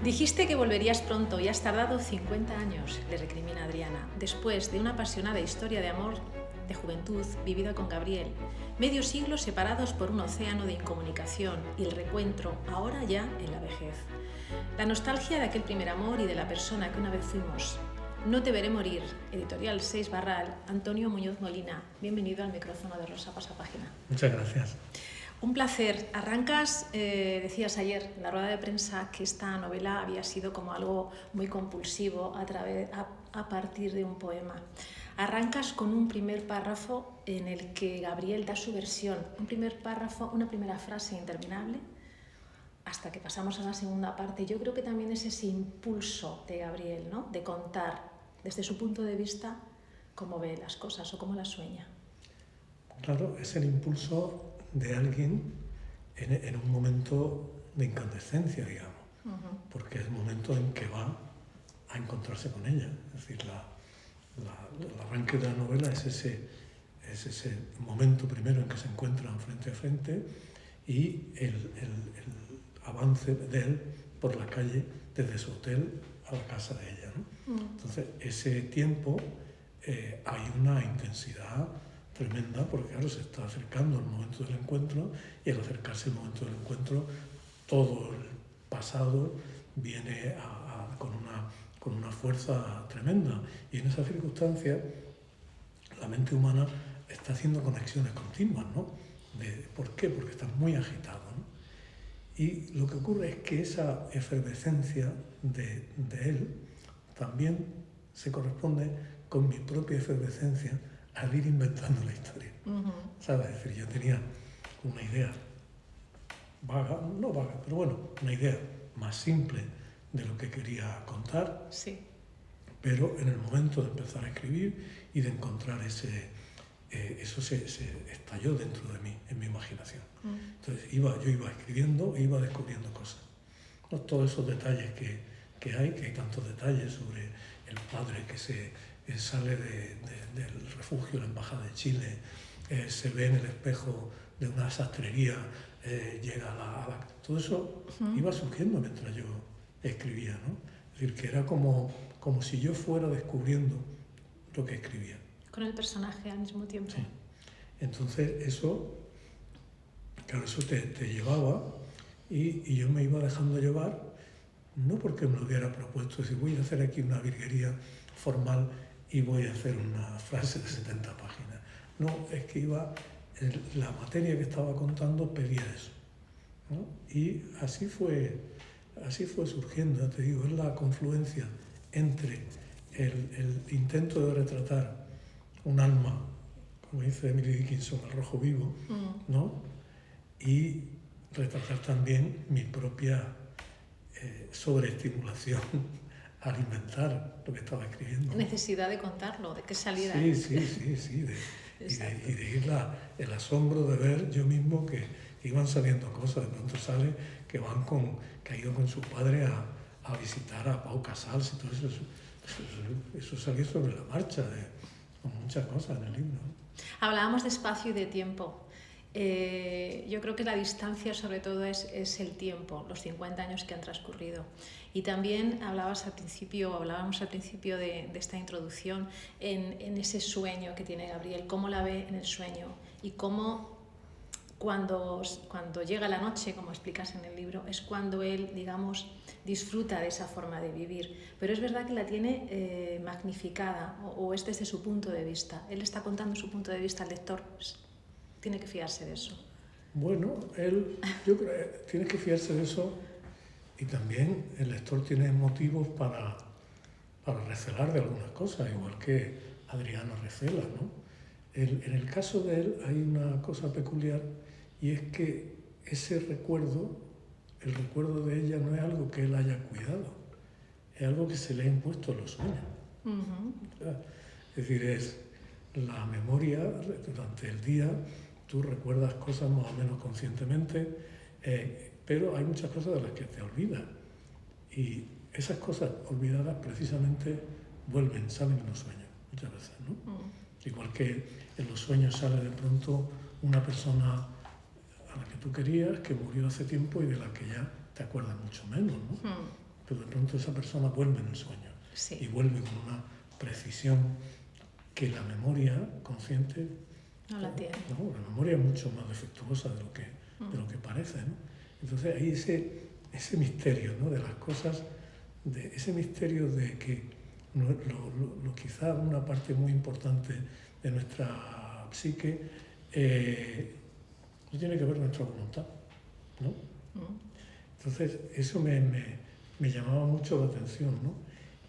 Dijiste que volverías pronto y has tardado 50 años, le recrimina Adriana, después de una apasionada historia de amor de juventud vivida con Gabriel, medio siglo separados por un océano de incomunicación y el reencuentro, ahora ya en la vejez. La nostalgia de aquel primer amor y de la persona que una vez fuimos. No te veré morir, editorial 6 Barral, Antonio Muñoz Molina. Bienvenido al micrófono de Rosa Pasapágina. Muchas gracias. Un placer. Arrancas, decías ayer en la rueda de prensa que esta novela había sido como algo muy compulsivo a partir de un poema. Arrancas con un primer párrafo en el que Gabriel da su versión, un primer párrafo, una primera frase interminable, hasta que pasamos a la segunda parte. Yo creo que también es ese impulso de Gabriel, ¿no?, de contar desde su punto de vista cómo ve las cosas o cómo las sueña. Claro, es el impulso de alguien en un momento de incandescencia, digamos, porque es el momento en que va a encontrarse con ella. Es decir, el arranque de la novela es ese momento primero en que se encuentran frente a frente y el avance de él por la calle desde su hotel a la casa de ella, ¿no? Entonces, ese tiempo hay una intensidad tremenda porque, claro, se está acercando el momento del encuentro y al acercarse el momento del encuentro todo el pasado viene con una fuerza tremenda y en esa circunstancia la mente humana está haciendo conexiones continuas, ¿no? ¿Por qué? Porque está muy agitado, ¿no? Y lo que ocurre es que esa efervescencia de él también se corresponde con mi propia efervescencia al ir inventando la historia. ¿Sabes? Es decir, yo tenía una idea vaga, no vaga, pero bueno, una idea más simple de lo que quería contar, sí. Pero en el momento de empezar a escribir y de encontrar eso se estalló dentro de mí, en mi imaginación. Entonces yo iba escribiendo e iba descubriendo cosas. ¿No? Todos esos detalles que hay tantos detalles sobre el padre que sale del refugio, la embajada de Chile, se ve en el espejo de una sastrería, llega a la... Todo eso iba surgiendo mientras yo escribía, ¿no? Es decir, que era como si yo fuera descubriendo lo que escribía. Con el personaje al mismo tiempo. Sí. Entonces eso te llevaba y yo me iba dejando llevar, no porque me lo hubiera propuesto, decir, voy a hacer aquí una virguería formal y voy a hacer una frase de 70 páginas. No, es que la materia que estaba contando pedía eso, ¿no? Y así fue surgiendo, ya te digo, es la confluencia entre el intento de retratar un alma, como dice Emily Dickinson, al rojo vivo, ¿no? Y retratar también mi propia sobreestimulación al inventar lo que estaba escribiendo. Necesidad de contarlo, de que saliera. Sí. Y de ir el asombro de ver yo mismo que iban saliendo cosas. De pronto sale que ha ido con su padre a visitar a Pau Casals y todo eso. Eso salió sobre la marcha, con muchas cosas en el libro. Hablábamos de espacio y de tiempo. Yo creo que la distancia sobre todo es el tiempo, los 50 años que han transcurrido. Y también hablábamos al principio de esta introducción en ese sueño que tiene Gabriel, cómo la ve en el sueño y cómo cuando llega la noche, como explicas en el libro, es cuando él, digamos, disfruta de esa forma de vivir. Pero es verdad que la tiene magnificada o es desde su punto de vista. Él está contando su punto de vista al lector. Tiene que fiarse de eso. Bueno, yo creo que tiene que fiarse de eso y también el lector tiene motivos para recelar de algunas cosas, igual que Adriana recela, ¿no? En el caso de él hay una cosa peculiar y es que ese recuerdo, el recuerdo de ella no es algo que él haya cuidado, es algo que se le ha impuesto a los sueños. Es decir, es la memoria durante el día. Tú recuerdas cosas más o menos conscientemente, pero hay muchas cosas de las que te olvidas. Y esas cosas olvidadas precisamente salen en los sueños, muchas veces, ¿no? Igual que en los sueños sale de pronto una persona a la que tú querías, que murió hace tiempo y de la que ya te acuerdas mucho menos, ¿no? pero de pronto esa persona vuelve en el sueño. Sí. Y vuelve con una precisión que la memoria consciente no la tiene. No, la memoria es mucho más defectuosa de lo que parece, ¿no? Entonces hay ese misterio, ¿no? De las cosas, ese misterio de que quizá una parte muy importante de nuestra psique no tiene que ver con nuestra voluntad, ¿no? Entonces eso me llamaba mucho la atención, ¿no?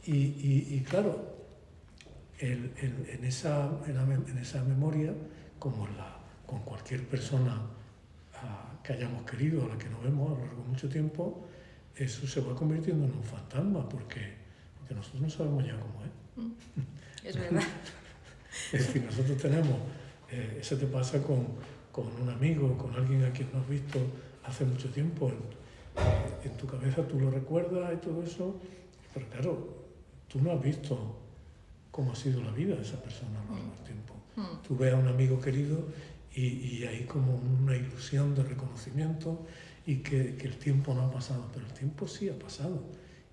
Y claro, en esa memoria, como con cualquier persona que hayamos querido, a la que nos vemos a lo largo de mucho tiempo, eso se va convirtiendo en un fantasma, porque nosotros no sabemos ya cómo es. Es verdad. Es decir, nosotros tenemos, eso te pasa con un amigo, con alguien a quien no has visto hace mucho tiempo, en tu cabeza tú lo recuerdas y todo eso, pero claro, tú no has visto cómo ha sido la vida de esa persona a lo largo del tiempo. Tú ves a un amigo querido y hay como una ilusión de reconocimiento y que el tiempo no ha pasado, pero el tiempo sí ha pasado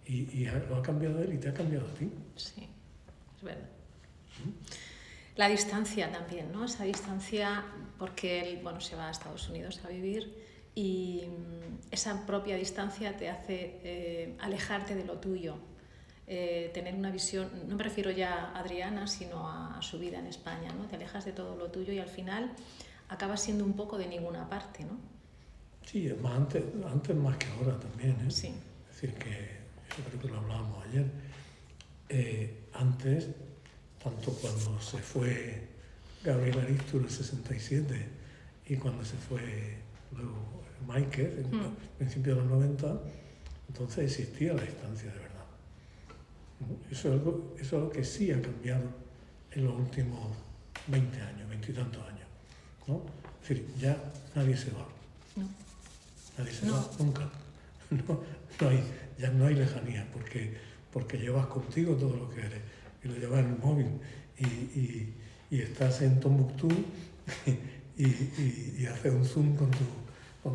y lo ha cambiado él y te ha cambiado a ti. Sí, es verdad. La distancia también, ¿no? Esa distancia, porque él, se va a Estados Unidos a vivir y esa propia distancia te hace alejarte de lo tuyo. Tener una visión, no me refiero ya a Adriana, sino a su vida en España, ¿no? Te alejas de todo lo tuyo y al final acabas siendo un poco de ninguna parte, ¿no? Sí, es más, antes más que ahora también, ¿eh? Sí. Es decir, que yo creo que lo hablábamos ayer. Antes, tanto cuando se fue Gabriel Ariztu en el 67 y cuando se fue luego Michael en principio de los 90, entonces existía la distancia de verdad. Eso es algo que sí ha cambiado en los últimos 20 años, 20 y tantos años, ¿no? Es decir, ya nadie se va. No. Nadie se va, nunca. Ya no hay lejanía, porque llevas contigo todo lo que eres, y lo llevas en el móvil, y estás en Tombuctú, y haces un zoom con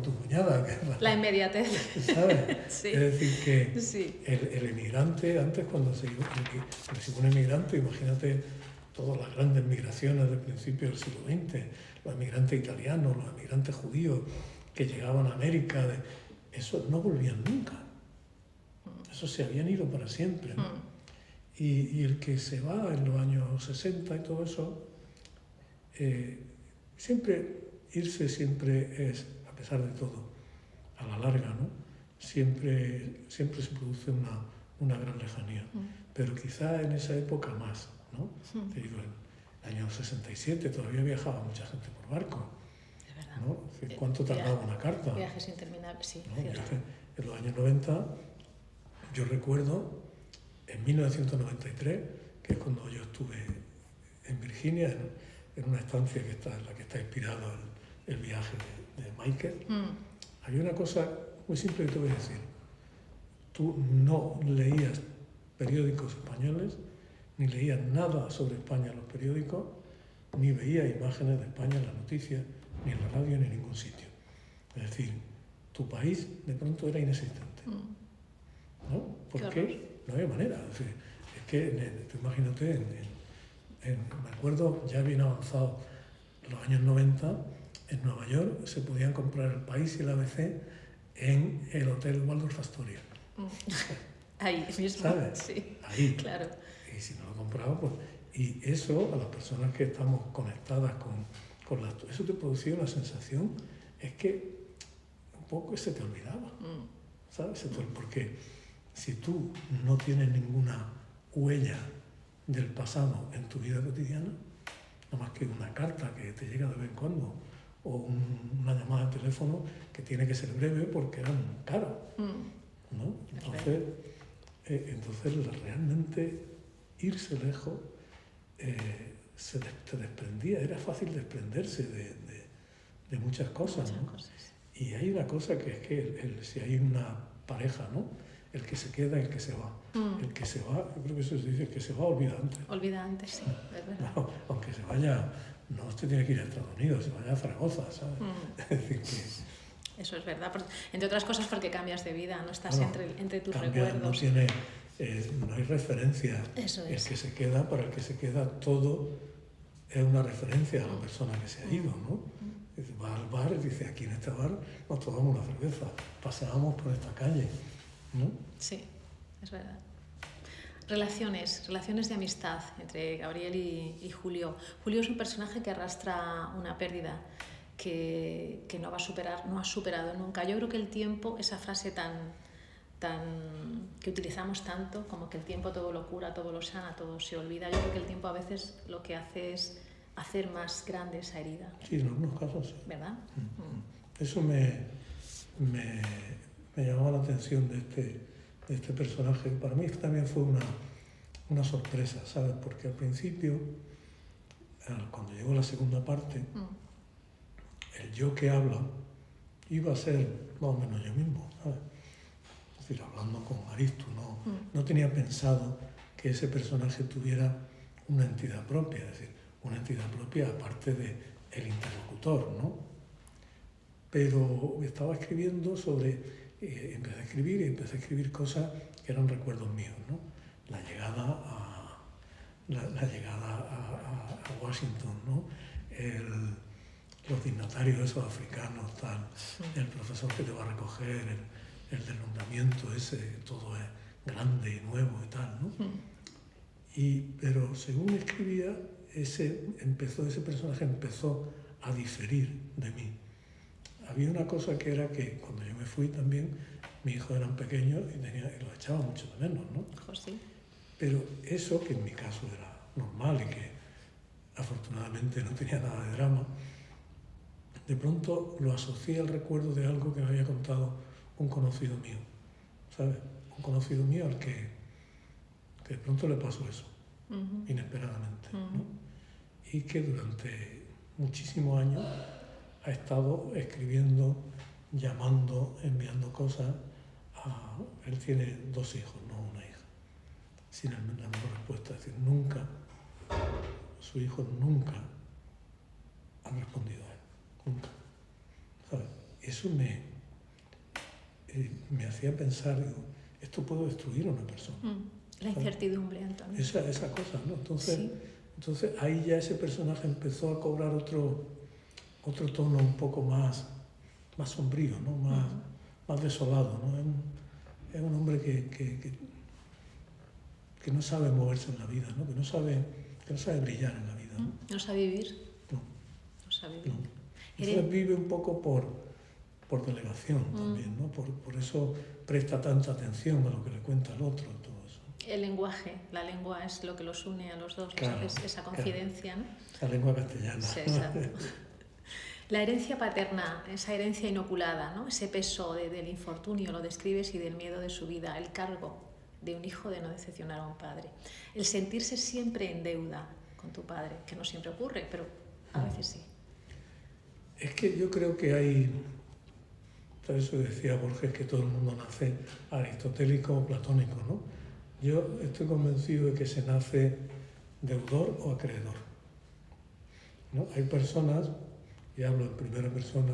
tu cuñada. La inmediatez. ¿Sabes? Sí. Es decir, que sí. el emigrante, antes cuando se iba un emigrante, imagínate todas las grandes migraciones del principio del siglo XX, los emigrantes italianos, los emigrantes judíos que llegaban a América, esos no volvían nunca. Esos se habían ido para siempre, ¿no? Y el que se va en los años 60 y todo eso, irse siempre es, a pesar de todo, a la larga, ¿no? Siempre se produce una gran lejanía. Pero quizá en esa época más, ¿no? Te digo, en el año 67 todavía viajaba mucha gente por barco. Es verdad. ¿No? ¿Cuánto tardaba una carta? Viajes interminables, sí. ¿No? En los años 90, yo recuerdo, en 1993, que es cuando yo estuve en Virginia, en una estancia en la que está inspirado el viaje de Michael, había una cosa muy simple que te voy a decir. Tú no leías periódicos españoles, ni leías nada sobre España en los periódicos, ni veías imágenes de España en las noticias, ni en la radio, ni en ningún sitio. Es decir, tu país de pronto era inexistente. ¿No? ¿Por qué? No había manera. Es que, tú imagínate, me acuerdo, ya bien avanzado en los años 90, en Nueva York se podían comprar El País y el ABC en el Hotel Waldorf Astoria. Ahí mismo, ¿sabes? Sí. Ahí. Claro. Y si no lo compraba, pues... Y eso, a las personas que estamos conectadas con eso te producía una sensación, es que un poco se te olvidaba, ¿sabes? Porque si tú no tienes ninguna huella del pasado en tu vida cotidiana, nada más que una carta que te llega de vez en cuando, o una llamada de teléfono que tiene que ser breve porque eran caros, ¿no? Entonces realmente irse lejos te desprendía, era fácil desprenderse de muchas cosas, ¿no? Y hay una cosa que es que si hay una pareja, ¿no? El que se queda y el que se va. El que se va, yo creo que eso se dice, el que se va olvida antes. Olvida antes, sí, es verdad. No, aunque se vaya, no se tiene que ir a Estados Unidos, se vaya a Zaragoza, ¿sabes? Es decir, Eso es verdad. Entre otras cosas porque cambias de vida, no estás entre tus cambia, recuerdos. No hay referencia. Eso es. El que se queda, para el que se queda todo es una referencia a la persona que se ha ido, ¿no? Va al bar y dice, aquí en este bar nos tomamos una cerveza, paseábamos por esta calle, ¿no? Sí, es verdad. Relaciones de amistad entre Gabriel y Julio. Julio es un personaje que arrastra una pérdida que no va a superar, no ha superado nunca. Yo creo que el tiempo, esa frase que utilizamos tanto, como que el tiempo todo lo cura, todo lo sana, todo se olvida. Yo creo que el tiempo a veces lo que hace es hacer más grande esa herida. Sí, en algunos casos sí. ¿Verdad? Eso me llamaba la atención de este personaje. Para mí también fue una sorpresa, ¿sabes? Porque al principio, cuando llegó la segunda parte, el yo que habla iba a ser más o menos yo mismo, ¿sabes? Es decir, hablando con Aristu, no tenía pensado que ese personaje tuviera una entidad propia, es decir, una entidad propia aparte del interlocutor, ¿no? Pero estaba escribiendo empecé a escribir cosas que eran recuerdos míos, ¿no? La llegada a Washington, ¿no? Los dignatarios esos africanos, tal, el profesor que te va a recoger, el derrumbamiento ese, todo es grande y nuevo y tal, ¿no? Pero según escribía, ese personaje empezó a diferir de mí. Había una cosa que era que cuando yo me fui también, mis hijos eran pequeños y los echaba mucho de menos, ¿no? Sí. Pero eso, que en mi caso era normal y que afortunadamente no tenía nada de drama, de pronto lo asocié al recuerdo de algo que me había contado un conocido mío, ¿sabes? Un conocido mío al que de pronto le pasó eso, inesperadamente, ¿no? Y que durante muchísimos años ha estado escribiendo, llamando, enviando cosas. Él tiene 2 hijos, no una hija, sin la mejor respuesta. Es decir, sus hijos nunca han respondido a él, nunca, ¿sabes? Eso me hacía pensar, digo, esto puede destruir a una persona. La incertidumbre, Antonio. Esa cosa, ¿no? Entonces ahí ya ese personaje empezó a cobrar otro tono un poco más sombrío, ¿no? Más desolado, ¿no? Es un hombre que no sabe moverse en la vida, ¿no? Que no sabe brillar en la vida, ¿no? ¿No sabe vivir? No sabe vivir. No. Entonces vive un poco por delegación también, ¿no? Por eso presta tanta atención a lo que le cuenta el otro, todo eso. El lenguaje, la lengua es lo que los une a los dos, claro, esa confidencia, claro. ¿no? La lengua castellana. Sí, exacto. La herencia paterna, esa herencia inoculada, ¿no? Ese peso del infortunio, lo describes, y del miedo de su vida, el cargo de un hijo de no decepcionar a un padre. El sentirse siempre en deuda con tu padre, que no siempre ocurre, pero a veces sí. Es que yo creo que hay, por eso decía Borges que todo el mundo nace aristotélico o platónico, ¿no? Yo estoy convencido de que se nace deudor o acreedor, ¿no? Hay personas, y hablo en primera persona,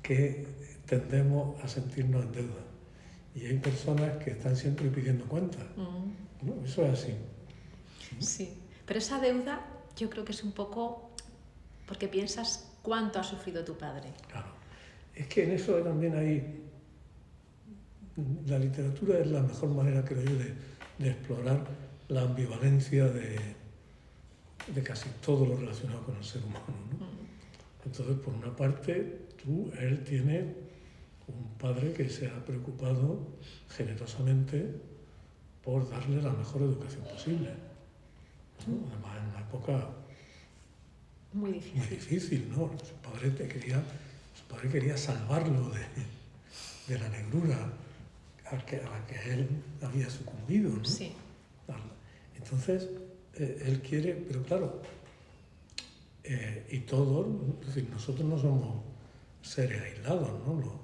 que tendemos a sentirnos en deuda. Y hay personas que están siempre pidiendo cuentas, ¿no? Eso es así. Sí, pero esa deuda yo creo que es un poco porque piensas cuánto ha sufrido tu padre. Claro. Es que en eso también hay... La literatura es la mejor manera, creo yo, de explorar la ambivalencia de casi todo lo relacionado con el ser humano, ¿no? Entonces, por una parte, él tiene un padre que se ha preocupado generosamente por darle la mejor educación posible, ¿no? Además, en una época muy difícil, ¿no? Su padre quería salvarlo de la negrura a la que él había sucumbido, ¿no? Sí. Entonces, él quiere, pero claro, y todos, es decir, nosotros no somos seres aislados, ¿no?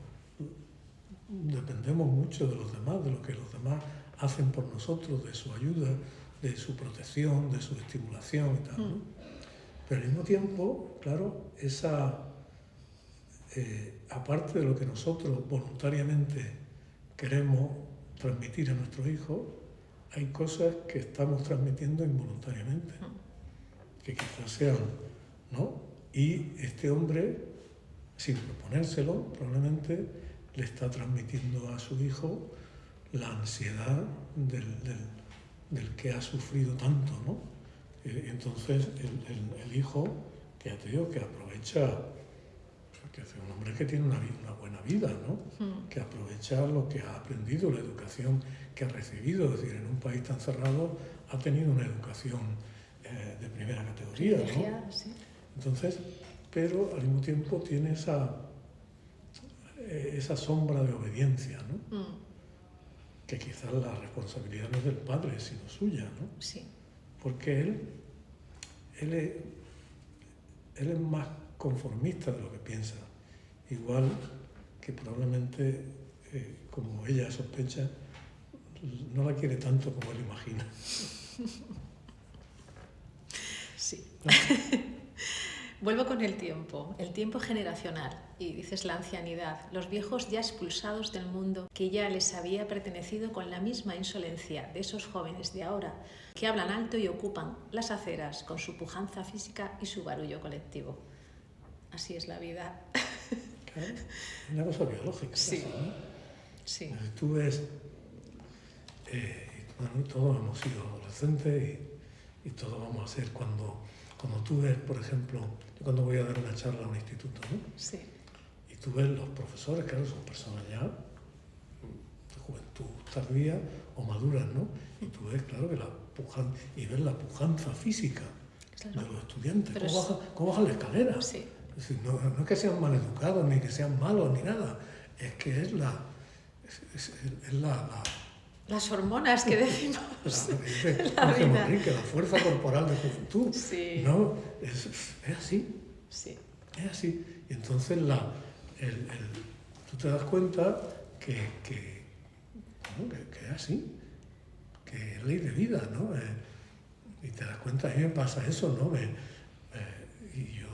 Dependemos mucho de los demás, de lo que los demás hacen por nosotros, de su ayuda, de su protección, de su estimulación y tal, ¿no? Pero al mismo tiempo, claro, esa aparte de lo que nosotros voluntariamente queremos transmitir a nuestros hijos, hay cosas que estamos transmitiendo involuntariamente, que quizás sean, ¿no? Y este hombre, sin proponérselo, probablemente le está transmitiendo a su hijo la ansiedad del que ha sufrido tanto, ¿no? Entonces el hijo, que ya te digo, que aprovecha, que es un hombre que tiene una buena vida, ¿no? Que aprovecha lo que ha aprendido, la educación que ha recibido, es decir, en un país tan cerrado ha tenido una educación de primera categoría, ¿no? Sí. Entonces, pero al mismo tiempo tiene esa sombra de obediencia, ¿no? Que quizás la responsabilidad no es del padre, sino suya, ¿no? Sí. Porque él es más conformista de lo que piensa, igual que probablemente, como ella sospecha, no la quiere tanto como él imagina. Sí. Vuelvo con el tiempo generacional, y dices la ancianidad, los viejos ya expulsados del mundo que ya les había pertenecido con la misma insolencia de esos jóvenes de ahora que hablan alto y ocupan las aceras con su pujanza física y su barullo colectivo. Así es la vida. Claro, es una cosa biológica. Sí. Eso, ¿no? Sí. Tú ves, bueno, todos hemos sido adolescentes y todos vamos a ser cuando tú ves, por ejemplo, yo cuando voy a dar una charla a un instituto, ¿no? Sí. Y tú ves los profesores, claro, son personas ya de juventud tardía o maduras, ¿no? Y tú ves, claro, que ves la pujanza física de los estudiantes, cómo bajan la escalera. Sí. Es decir, no es que sean maleducados, ni que sean malos, ni nada, es que es las hormonas que decimos. La fuerza corporal de juventud. Sí. ¿No? Es así. Sí. Es así. Y entonces tú te das cuenta que es así, que es ley de vida, ¿no? Y te das cuenta, a mí me pasa eso, ¿no? Y yo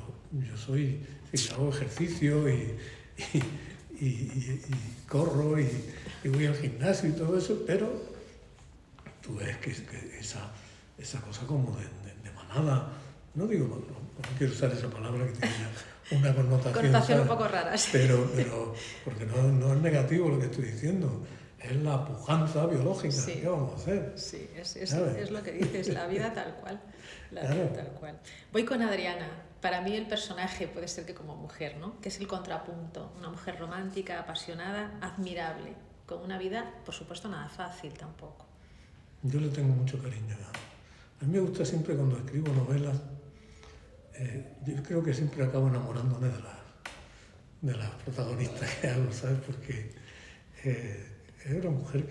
hago ejercicio y corro y voy al gimnasio y todo eso, pero tú ves que esa cosa como de manada, no quiero usar esa palabra que tiene una connotación un poco rara, sí. pero porque no es negativo lo que estoy diciendo, es la pujanza biológica. Sí. ¿Qué vamos a hacer? Sí, es lo que dices, la vida tal cual. Vida tal cual. Voy con Adriana. Para mí el personaje puede ser que como mujer, ¿no? Que es el contrapunto. Una mujer romántica, apasionada, admirable, con una vida, por supuesto, nada fácil tampoco. Yo le tengo mucho cariño. A mí me gusta siempre cuando escribo novelas, yo creo que siempre acabo enamorándome de las protagonistas que hago, ¿sabes? Porque es una mujer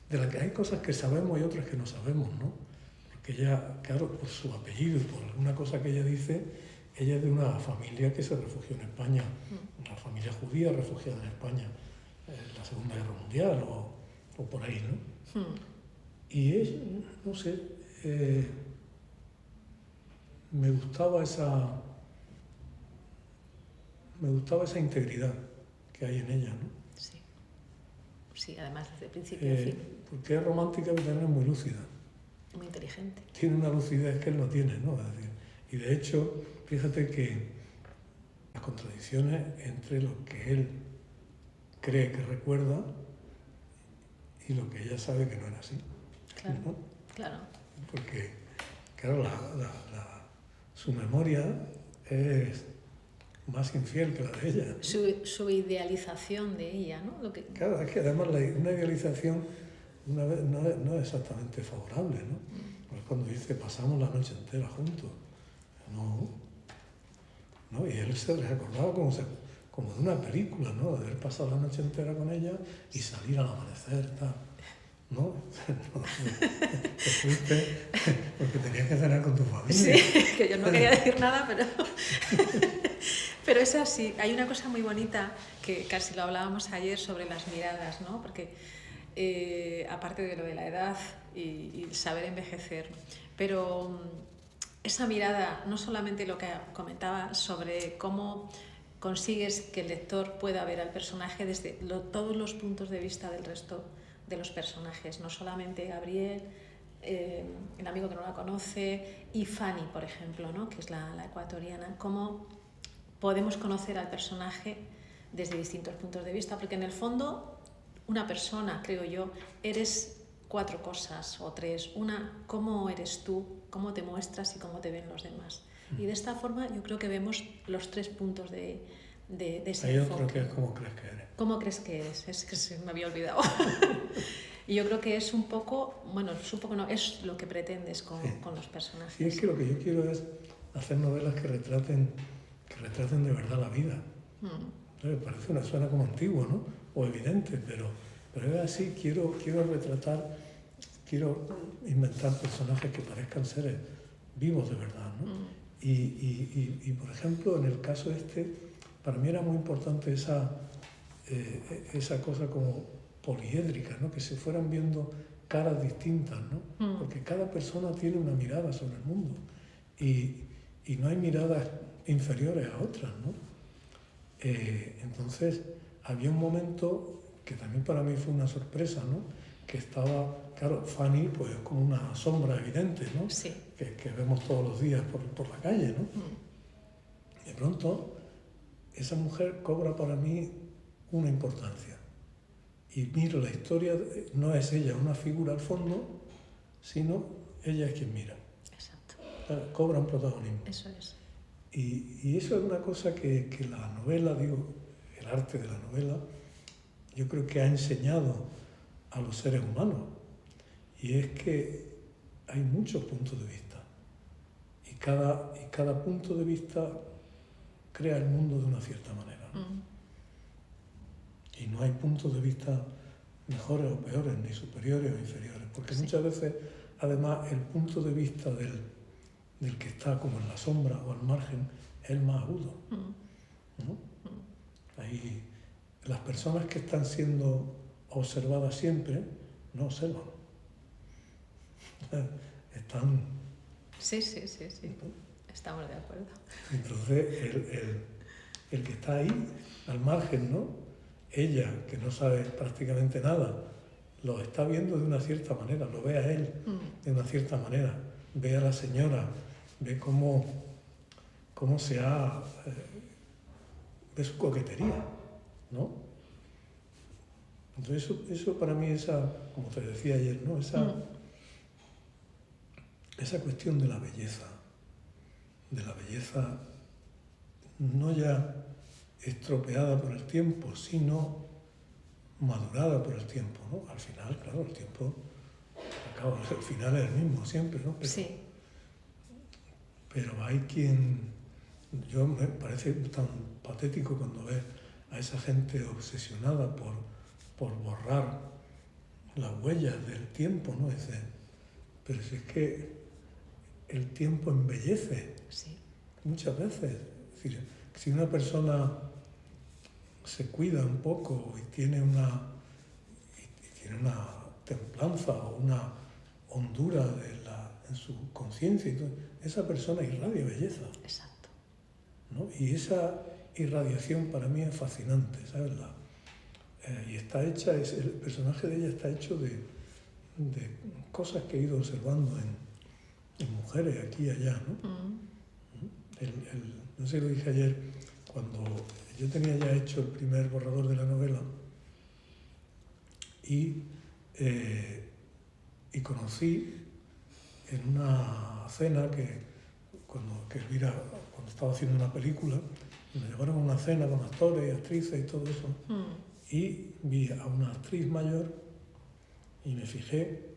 de la que hay cosas que sabemos y otras que no sabemos, ¿no? Porque ella, claro, por su apellido y por alguna cosa que ella dice, ella es de una familia que se refugió en España, una familia judía refugiada en España en la Segunda Guerra Mundial o por ahí, ¿no? Y ella, no sé, me gustaba esa integridad que hay en ella, ¿no? Sí. Sí, además desde principio a fin. Porque es romántica, pero también es muy lúcida. Muy inteligente. Tiene una lucidez que él no tiene, ¿no? Es decir, y de hecho, fíjate que las contradicciones entre lo que él cree que recuerda y lo que ella sabe que no era así. Claro, ¿no? claro. Porque, claro, su memoria es más infiel que la de ella. Su idealización de ella, ¿no? Claro, es que además una idealización no es exactamente favorable, ¿no? Pues cuando dice pasamos la noche entera juntos. No, y él se recordaba como de una película, ¿no? De haber pasado la noche entera con ella y salir al amanecer, tal. ¿No? Te fuiste porque tenías que cenar con tu familia. Sí, que yo no quería decir nada, pero es así. Hay una cosa muy bonita que casi lo hablábamos ayer sobre las miradas, ¿no? Porque aparte de lo de la edad y saber envejecer, pero esa mirada, no solamente lo que comentaba sobre cómo consigues que el lector pueda ver al personaje desde todos los puntos de vista del resto de los personajes, no solamente Gabriel, el amigo que no la conoce, y Fanny, por ejemplo, ¿no? Que es la ecuatoriana. Cómo podemos conocer al personaje desde distintos puntos de vista, porque en el fondo una persona, creo yo, eres 4 cosas o 3. Una, cómo eres tú, cómo te muestras y cómo te ven los demás. Y de esta forma yo creo que vemos los 3 puntos de ese Hay enfoque. otro que es cómo crees que eres. ¿Cómo crees que eres? Es que se me había olvidado. Y yo creo que es un poco, bueno, es lo que pretendes con los personajes. Sí, es que lo que yo quiero es hacer novelas que retraten de verdad la vida. Suena como antiguo, ¿no? O evidente, pero es así. Quiero retratar, quiero inventar personajes que parezcan seres vivos de verdad, ¿no? Y por ejemplo, en el caso para mí era muy importante esa cosa como poliédrica, ¿no? Que se fueran viendo caras distintas, ¿no? Porque cada persona tiene una mirada sobre el mundo y no hay miradas inferiores a otras, ¿no? Entonces había un momento que también para mí fue una sorpresa, ¿no? Que estaba, claro, Fanny pues como una sombra evidente, ¿no? Sí. Que vemos todos los días por la calle, ¿no? De pronto esa mujer cobra para mí una importancia. Y miro la historia, no es ella una figura al fondo, sino ella es quien mira. Exacto. Cobra un protagonismo. Eso es. Y eso es una cosa que la novela, el arte de la novela, yo creo que ha enseñado a los seres humanos. Y es que hay muchos puntos de vista. Y cada punto de vista crea el mundo de una cierta manera, ¿no? Y no hay puntos de vista mejores o peores, ni superiores o inferiores, porque muchas veces, además, el punto de vista del que está como en la sombra o al margen es el más agudo, ¿no? Ahí, las personas que están siendo observadas siempre no observan. Están... Sí. Estamos de acuerdo. Entonces, el que está ahí, al margen, ¿no? Ella, que no sabe prácticamente nada, lo está viendo de una cierta manera, lo ve a él de una cierta manera, ve a la señora, ve cómo ve su coquetería, ¿no? Entonces eso para mí, como te decía ayer, ¿no? Esa cuestión de la belleza no ya estropeada por el tiempo, sino madurada por el tiempo, ¿no? Al final, claro, el tiempo acaba, el final es el mismo siempre, ¿no? Pero hay me parece tan patético cuando ves a esa gente obsesionada por borrar las huellas del tiempo, ¿no? Pero si es que el tiempo embellece muchas veces. Es decir, si una persona se cuida un poco y tiene una templanza o una hondura en su conciencia, esa persona irradia belleza. Exacto. ¿No? Y esa irradiación para mí es fascinante, ¿sabes? Y está hecha, el personaje de ella está hecho de cosas que he ido observando en mujeres aquí y allá, ¿no? No sé, lo dije ayer, cuando yo tenía ya hecho el primer borrador de la novela y conocí en una cena cuando Elvira, cuando estaba haciendo una película, me llevaron a una cena con actores y actrices y todo eso, y vi a una actriz mayor y me fijé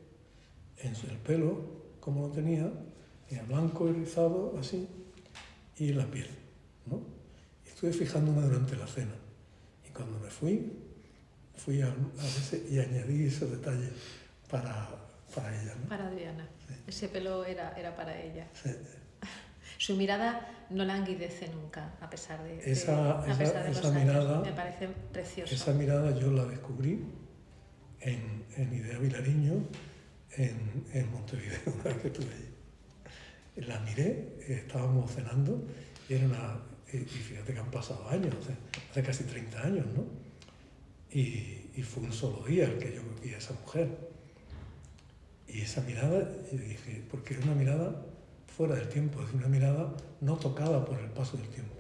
en el pelo, cómo lo tenía, era blanco y rizado, así, y la piel, ¿no? Y estuve fijándome durante la cena. Y cuando me fui a veces y añadí esos detalles para ella, ¿no? Para Adriana. Sí. Ese pelo era para ella. Sí. Su mirada no languidece nunca, a pesar de esa los mirada, años. Me parece precioso. Esa mirada yo la descubrí en Idea Vilariño, en Montevideo, una vez que estuve allí. La miré, estábamos cenando, y era Y fíjate que han pasado años, hace casi 30 años, ¿no? Y fue un solo día el que yo vi a esa mujer. Y esa mirada, yo dije, porque era una mirada fuera del tiempo, es una mirada no tocada por el paso del tiempo.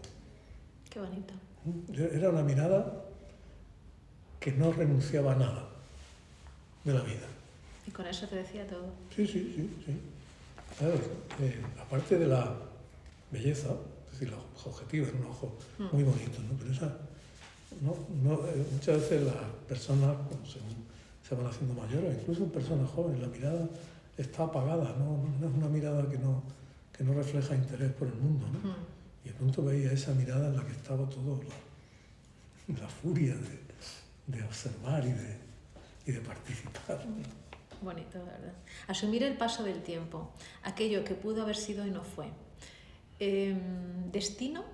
Qué bonito. Era una mirada que no renunciaba a nada de la vida. Y con eso te decía todo. Sí. Claro, aparte de la belleza, es decir, los objetivos, un ojo muy bonito, ¿no? Pero esa, muchas veces las personas, según se van haciendo mayores, incluso personas jóvenes, la mirada está apagada, no es una mirada que no refleja interés por el mundo, ¿no? Y de pronto veía esa mirada en la que estaba todo la furia de observar y de participar. Bonito, ¿verdad? Asumir el paso del tiempo, aquello que pudo haber sido y no fue. Destino,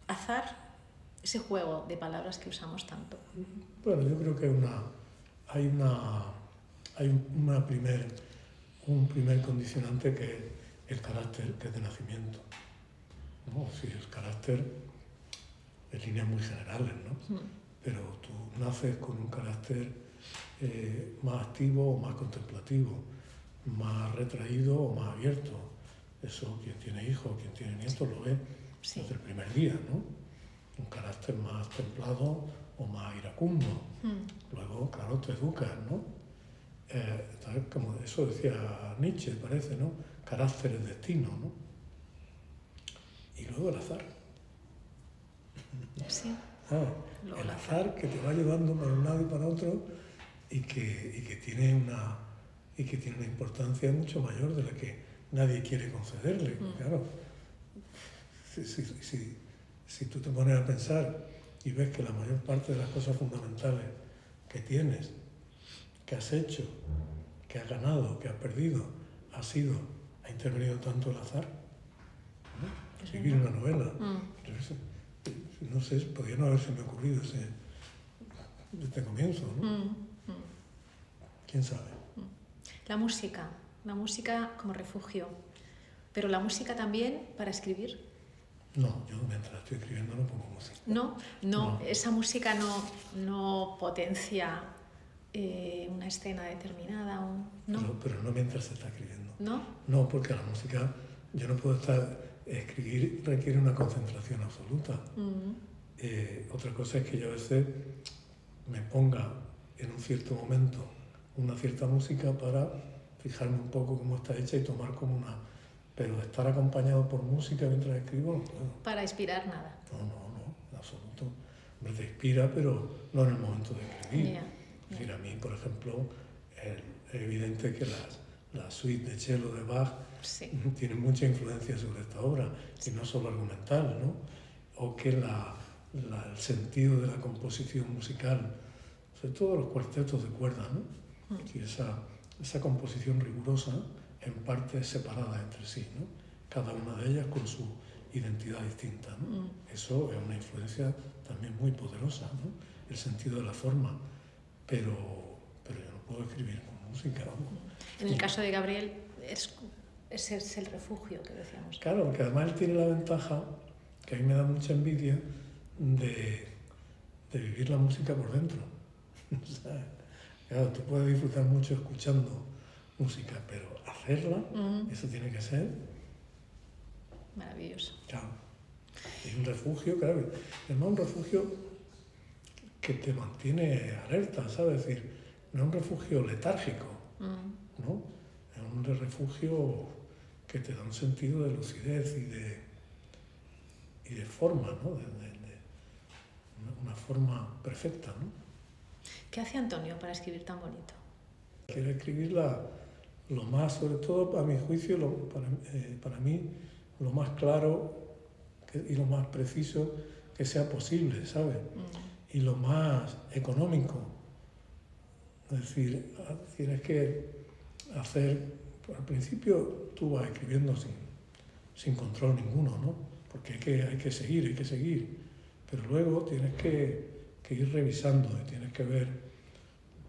azar, ese juego de palabras que usamos tanto. Bueno, yo creo que hay un primer condicionante que es el carácter, que es de nacimiento, ¿no? Sí, el carácter en líneas muy generales, ¿no? Pero tú naces con un carácter más activo o más contemplativo, más retraído o más abierto. Eso quien tiene hijos, quien tiene nietos lo ve desde el primer día, ¿no? Un carácter más templado o más iracundo. Luego, claro, te educas, ¿no? Entonces, como eso decía Nietzsche, parece, ¿no? Carácter es destino, ¿no? Y luego el azar. Sí. El azar que te va llevando para un lado y para otro y que tiene una importancia mucho mayor de la que nadie quiere concederle. Claro, si tú te pones a pensar y ves que la mayor parte de las cosas fundamentales que tienes, que has hecho, que has ganado, que has perdido, ha intervenido tanto el azar, ¿no? Escribir una novela. No sé, podría no haberse me ocurrido desde comienzo, ¿no? ¿Quién sabe? La música como refugio, pero la música también para escribir. No, yo mientras estoy escribiendo no pongo música. No. Esa música no potencia una escena determinada. ¿No? Pero no mientras se está escribiendo. ¿No? No, porque la música, yo no puedo escribir requiere una concentración absoluta. Otra cosa es que yo a veces me ponga en un cierto momento una cierta música para fijarme un poco cómo está hecha y tomar como una... Pero estar acompañado por música mientras escribo no puedo. Para inspirar nada. No, en absoluto. Me te inspira, pero no en el momento de escribir. Es decir, a mí, por ejemplo, es evidente que la suite de cello de Bach tiene mucha influencia sobre esta obra, y no solo argumental, ¿no? O que el sentido de la composición musical, sobre todo los cuartetos de cuerda, ¿no? Y esa composición rigurosa, en parte separada entre sí, ¿no? Cada una de ellas con su identidad distinta, ¿no? Eso es una influencia también muy poderosa, ¿no? El sentido de la forma, pero yo no puedo escribir con música, ¿no? En el caso de Gabriel ese es el refugio que decíamos. Claro, porque además él tiene la ventaja, que a mí me da mucha envidia, de vivir la música por dentro. O sea, claro, tú puedes disfrutar mucho escuchando música, pero hacerla, eso tiene que ser maravilloso. Claro. Es un refugio, claro, además un refugio que te mantiene alerta, ¿sabes? Es decir, no es un refugio letárgico, ¿no? Es un refugio que te da un sentido de lucidez y de forma, ¿no? Una forma perfecta, ¿no? ¿Qué hace Antonio para escribir tan bonito? Quiere escribir lo más, sobre todo a mi juicio, para mí, lo más claro y lo más preciso que sea posible, ¿sabes? Y lo más económico. Es decir, tienes que hacer, al principio tú vas escribiendo sin control ninguno, ¿no? Porque hay que seguir, pero luego tienes que ir revisando y tienes que ver,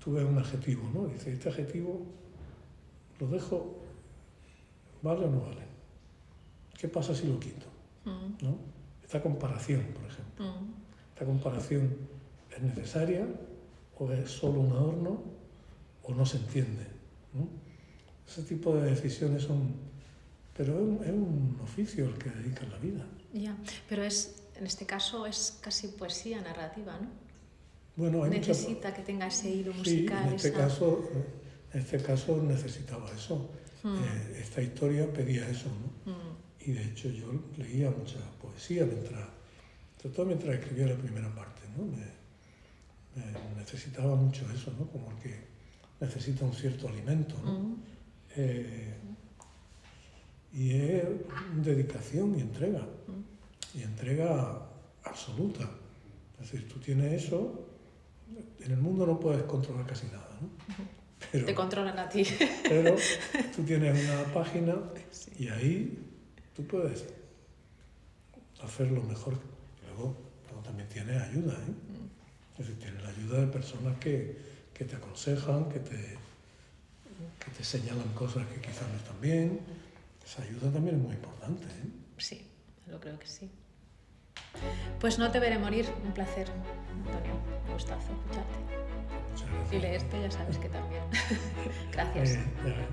tú ves un adjetivo, ¿no? Dices, este adjetivo lo dejo, ¿vale o no vale? ¿Qué pasa si lo quito? ¿No? esta comparación, por ejemplo. ¿Esta comparación es necesaria o es solo un adorno o no se entiende, ¿no? Ese tipo de decisiones son... Pero es un oficio el que dedicas la vida. Ya, pero en este caso es casi poesía narrativa, ¿no? Bueno, necesita que tenga ese hilo musical. Sí, en este caso necesitaba eso. Esta historia pedía eso, ¿no? Y de hecho yo leía mucha poesía sobre todo mientras escribía la primera parte, ¿no? Necesitaba mucho eso, ¿no? Como el que necesita un cierto alimento, ¿no? Y es dedicación y entrega absoluta. Es decir, tú tienes eso, en el mundo no puedes controlar casi nada, ¿no? Pero, te controlan a ti. Pero tú tienes una página y ahí tú puedes hacer lo mejor. Luego también tienes ayuda, ¿eh? Es decir, tienes la ayuda de personas que te aconsejan, que te señalan cosas que quizás no están bien. Esa ayuda también es muy importante, ¿eh? Sí, lo creo que sí. Pues no te veré morir. Un placer, Antonio. Un gustazo escucharte. Muchas gracias. Y leerte, ya sabes que también. Gracias. Ya ves.